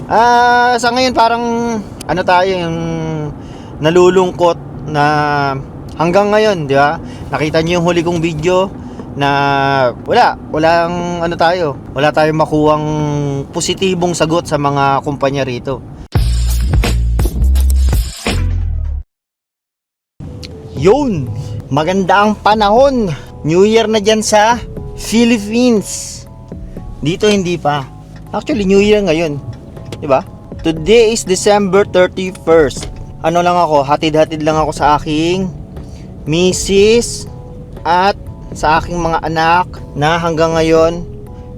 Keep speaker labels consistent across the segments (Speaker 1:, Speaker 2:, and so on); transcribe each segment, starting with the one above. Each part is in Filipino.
Speaker 1: Sa ngayon parang ano tayo yung nalulungkot na hanggang ngayon, di ba? Nakita niyo yung huli kong video na walang ano tayo, wala tayong makuhang positibong sagot sa mga kumpanya rito. Yun, maganda ang panahon. New Year na dyan sa Philippines. Dito hindi pa. Actually, New Year ngayon. Diba? Today is December 31st. Ano lang ako, hatid-hatid lang ako sa aking misis at sa aking mga anak na hanggang ngayon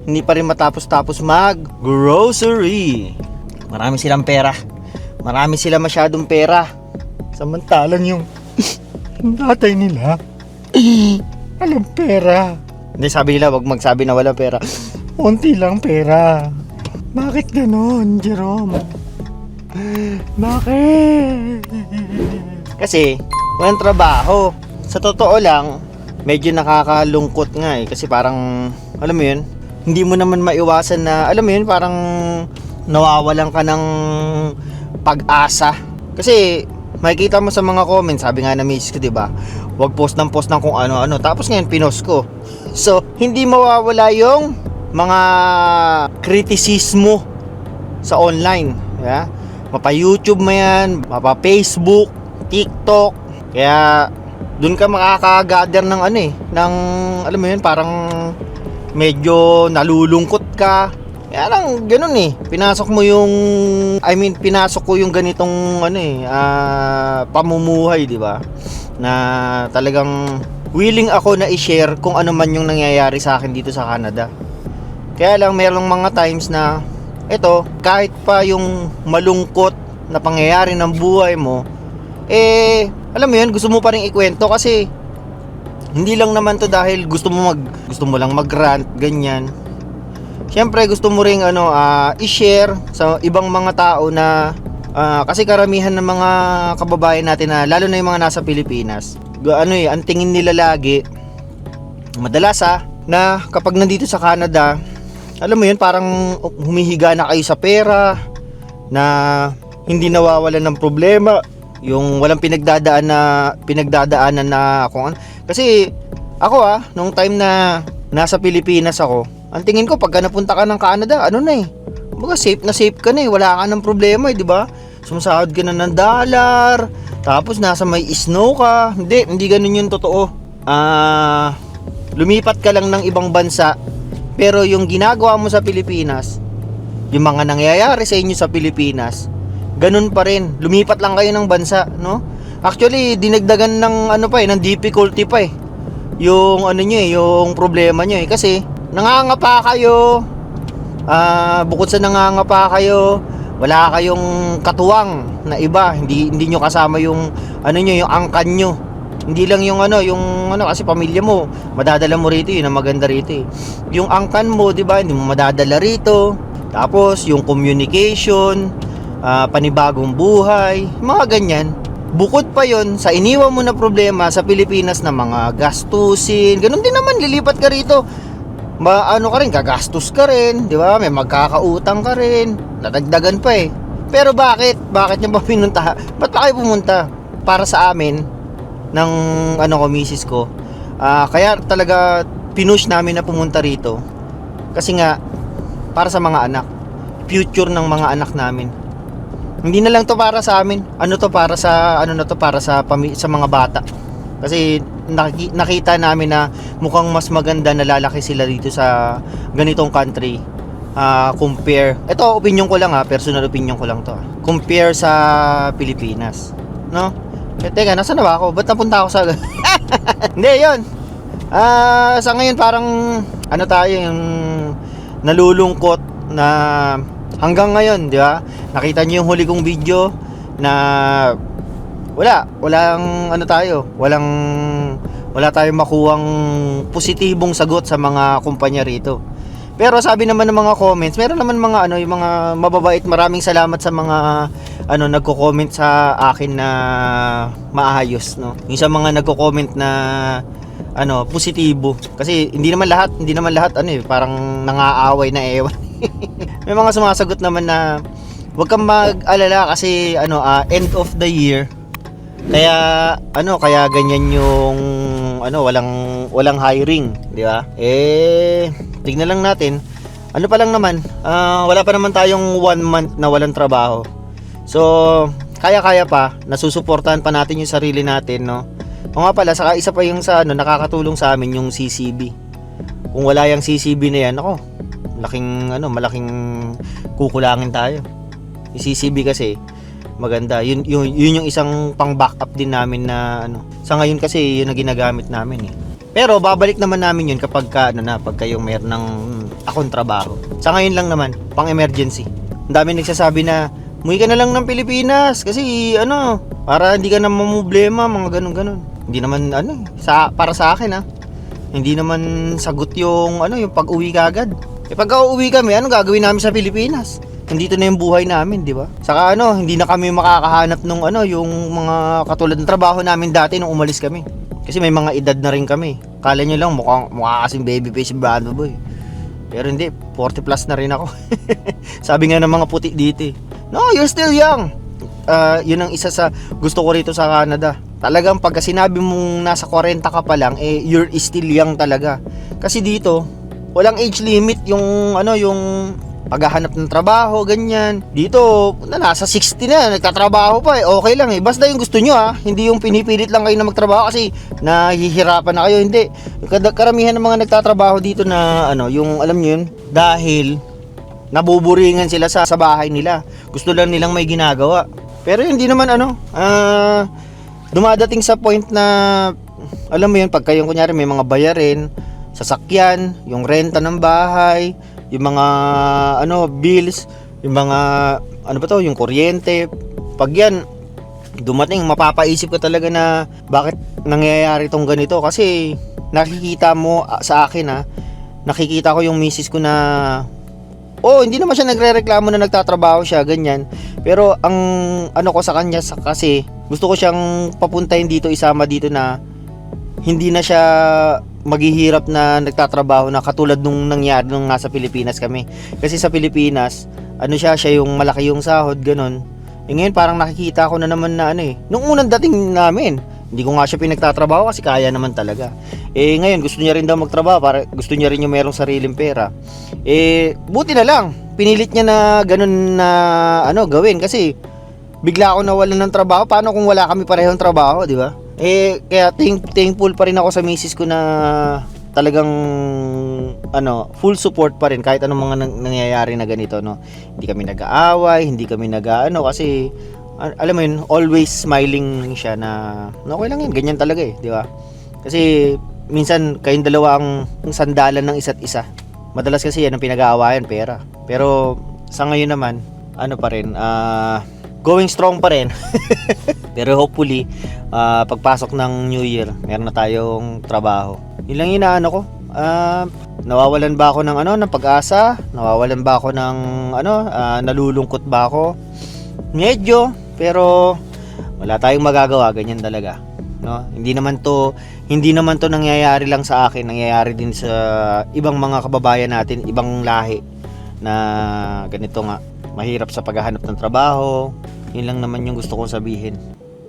Speaker 1: hindi pa rin matapos-tapos mag-grocery. Marami silang pera. Marami sila masyadong pera. Samantalang yung tatay nila walang pera. Hindi, sabi nila wag magsabi na walang pera. Unti lang pera. Bakit ganon, Jerome? Bakit? Kasi walang trabaho. Sa totoo lang, medyo nakakalungkot nga eh. Kasi parang, alam mo yun, hindi mo naman maiwasan na, alam mo yun, parang nawawalan ka ng pag-asa. Kasi makikita mo sa mga comments, sabi nga na miss ko, diba? Wag post ng kung ano-ano. Tapos ngayon, pinost ko. So, hindi mawawala yung mga kritisismo sa online. Yeah? Mapa YouTube mo yan, mapa Facebook, TikTok. Kaya, dun ka makaka-gather ng ano eh, ng, alam mo yun, parang medyo nalulungkot ka. Kaya lang, ganun eh. Pinasok ko yung ganitong ano eh, pamumuhay, di ba? Na talagang willing ako na i-share kung ano man yung nangyayari sa akin dito sa Canada. Kaya lang, merong mga times na ito, kahit pa yung malungkot na pangyayari ng buhay mo, eh, alam mo yun, gusto mo pa rin ikwento kasi hindi lang naman to dahil gusto mo lang mag-rant, ganyan. Siyempre gusto mo ring i-share sa ibang mga tao na kasi karamihan ng mga kababayan natin na lalo na yung mga nasa Pilipinas, ang tingin nila lagi madalas na kapag nandito sa Canada, alam mo yun, parang humihiga na kayo sa pera, na hindi nawawalan ng problema, yung walang pinagdadaanan na kung ano. Kasi ako nung time na nasa Pilipinas ako, ang tingin ko pagka napunta ka ng Canada, ano na eh, baga safe ka na eh, wala ka ng problema eh, di ba? Sumasahod ka na ng dollar, tapos nasa may snow ka. Hindi ganun yung totoo. Lumipat ka lang ng ibang bansa, pero yung ginagawa mo sa Pilipinas, yung mga nangyayari sa inyo sa Pilipinas, ganun pa rin. Lumipat lang kayo ng bansa, no? Actually, dinagdagan ng ng difficulty pa eh. Yung yung problema nyo eh, kasi nangangapa kayo. Bukod sa nangangapa kayo, wala kayong katuwang na iba, hindi nyo kasama yung yung angkan nyo. Hindi lang yung kasi pamilya mo madadala mo rito, yun ang maganda rito eh. Yung angkan mo, di ba, hindi mo madadala rito. Tapos yung communication, panibagong buhay, mga ganyan. Bukod pa yon sa iniwan mo na problema sa Pilipinas na mga gastusin, ganun din naman, lilipat ka rito, ka rin, gagastos ka rin, di ba? May magkakautang ka rin, nadagdagan pa eh. Pero bakit nyo ba pinunta? Ba't pa kayo pumunta? Para sa amin ng misis ko, kaya talaga pinush namin na pumunta rito kasi nga para sa mga anak, future ng mga anak namin. Hindi na lang to para sa amin, para sa sa mga bata. Kasi nakita namin na mukhang mas maganda na lalaki sila dito sa ganitong country, compare, ito opinion ko lang personal opinion ko lang to, compare sa Pilipinas, no? Teka, nasa na ba ako? Ba't napunta ako sa hindi, yun. Sa ngayon parang tayo yung nalulungkot na hanggang ngayon, di ba? Nakita niyo yung huli kong video na wala tayong makuhang positibong sagot sa mga kumpanya rito. Pero sabi naman ng mga comments, meron naman mga yung mga mababait. Maraming salamat sa mga nagko-comment sa akin na maayos, no. Yung sa mga nagko-comment na positibo. Kasi hindi naman lahat parang nangaaway na ewan. May mga sumasagot naman na Huwag kang mag-alala kasi end of the year. Kaya kaya ganyan yung walang hiring, di ba? Tignan lang natin. Pa lang naman, wala pa naman tayong 1 month na walang trabaho. So, kaya-kaya pa, nasusuportahan pa natin yung sarili natin, no? O nga pala, saka isa pa yung nakakatulong sa amin yung CCB. Kung wala yung CCB na yan, malaking kukulangin tayo. Yung CCB kasi maganda. Yun yung isang pang backup din namin na sa ngayon kasi yun na ginagamit namin eh. Pero babalik naman namin yun kapag pagka yung meron ng akong trabaho. Sa ngayon lang naman, pang emergency. Ang dami nagsasabi na umuwi ka na lang ng Pilipinas kasi para hindi ka na mamumblema, mga ganun. Hindi naman para sa akin hindi naman sagot yung yung pag-uwi kagad. Pagka uuwi kami, gagawin namin sa Pilipinas? Nandito na yung buhay namin, di ba? Saka hindi na kami makakahanap nung yung mga katulad ng trabaho namin dati nung umalis kami. Kasi may mga edad na rin kami. Kala nyo lang mukha kasing baby face bad boy. Pero hindi, 40 plus na rin ako. Sabi nga ng mga puti dito no, you're still young. Yun ang isa sa gusto ko rito sa Canada. Talagang pagka sinabi mong nasa 40 ka pa lang, you're still young talaga. Kasi dito, walang age limit yung yung paghahanap ng trabaho, ganyan. Dito, nasa 60 na, nagtatrabaho pa okay lang eh. Basta yung gusto nyo hindi yung pinipilit lang kayo na magtrabaho kasi nahihirapan na kayo, hindi. Karamihan ng mga nagtatrabaho dito na yung alam nyo yun, dahil nabuburingan sila sa bahay nila. Gusto lang nilang may ginagawa. Pero hindi naman dumadating sa point na alam mo yun, pagka yung kunyari may mga bayarin, sasakyan, yung renta ng bahay, yung mga bills, yung mga yung kuryente. Pag yan dumating, mapapaisip ka talaga na bakit nangyayari tong ganito. Kasi nakikita mo sa akin nakikita ko yung misis ko na hindi naman siya nagrereklamo na nagtatrabaho siya, ganyan. Pero ang ko sa kanya kasi gusto ko siyang papuntahin dito, isama dito na hindi na siya maghihirap na nagtatrabaho na katulad nung nangyari nung nasa Pilipinas kami. Kasi sa Pilipinas, siya yung malaki yung sahod, ganun. Ngayon parang nakikita ko na naman na nung unang dating namin, hindi ko nga siya pinagtatrabaho kasi kaya naman talaga. Ngayon gusto niya rin daw magtrabaho, para gusto niya rin yung merong sariling pera. Buti na lang, pinilit niya na ganun na gawin kasi bigla ako nawalan ng trabaho. Paano kung wala kami parehong trabaho, di ba? Kaya thankful pa rin ako sa misis ko na talagang full support pa rin kahit anong mga nangyayari na ganito, no. Hindi kami nag-aaway, hindi kami kasi alam mo yun, always smiling siya na okay lang yun, ganyan talaga di ba? Kasi minsan kayong dalawa ang sandalan ng isa't isa. Madalas kasi yan ang pinag-aawayan, pera. Pero sa ngayon naman, pa rin, going strong pa rin. Pero hopefully, pagpasok ng New Year, meron na tayong trabaho. Yun lang inaano ko. Nawawalan ba ako ng pag-asa? Nawawalan ba ako ng nalulungkot ba ako? Medyo, pero wala tayong magagawa, ganyan talaga. No? Hindi naman to nangyayari lang sa akin, nangyayari din sa ibang mga kababayan natin, ibang lahi na ganito nga, mahirap sa paghahanap ng trabaho. Yun lang naman yung gusto kong sabihin.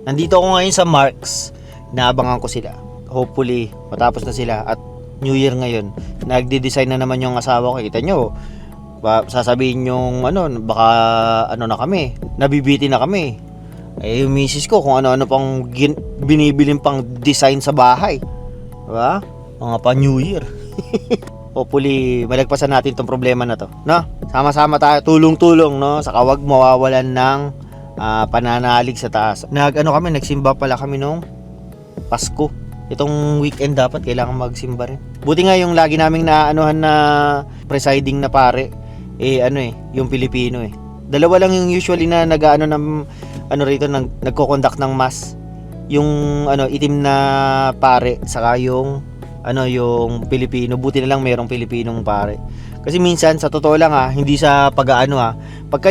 Speaker 1: Nandito ako ngayon sa Marks, naabangan ko sila. Hopefully matapos na sila at New Year ngayon. Nagde-design na naman yung asawa ko. Kita nyo, sasabihin yung baka na kami, nabibiti na kami. Yung misis ko kung ano-ano pang binibiling pang design sa bahay, diba? Mga pa New Year. Hopefully malagpasan natin tong problema na to, no? Sama-sama tayo, tulong-tulong, no? Saka wag mawawalan ng pananalig sa taas. Nagsimba pala kami nung Pasko. Itong weekend dapat kailangan magsimba rin. Buti nga yung lagi naming naanohan na presiding na pare, yung Pilipino Dalawa lang yung usually na rito nagko-conduct ng mass. Yung itim na pare saka yung yung Pilipino. Buti na lang merong Pilipinong pare. Kasi minsan sa totoo lang hindi sa pagka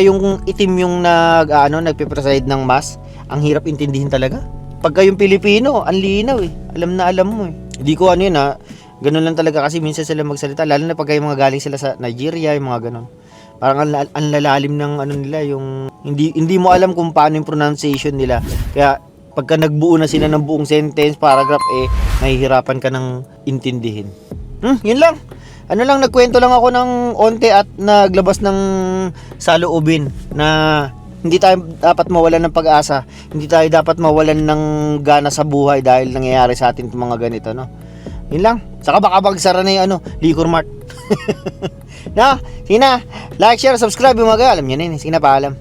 Speaker 1: yung itim yung nagpe-preside ng mass, ang hirap intindihin talaga. Pagka yung Pilipino, ang linaw alam na alam mo Hindi ko ganun lang talaga kasi minsan sila magsalita, lalo na pagka yung mga galing sila sa Nigeria, yung mga ganun. Parang ang lalalim ng ano nila, yung hindi mo alam kung paano yung pronunciation nila. Kaya pagka nagbuo na sila ng buong sentence, paragraph, mahihirapan ka ng intindihin. Yun lang. Ano lang, nagkwento lang ako ng onte at naglabas ng saloobin na hindi tayo dapat mawalan ng pag-asa. Hindi tayo dapat mawalan ng gana sa buhay dahil nangyayari sa atin itong mga ganito, no? Yun lang. Saka baka bagsara na yung Liquor Mart. Na, sige na. Like, share, subscribe yung mga alam nyo na yun. Sige na, paalam.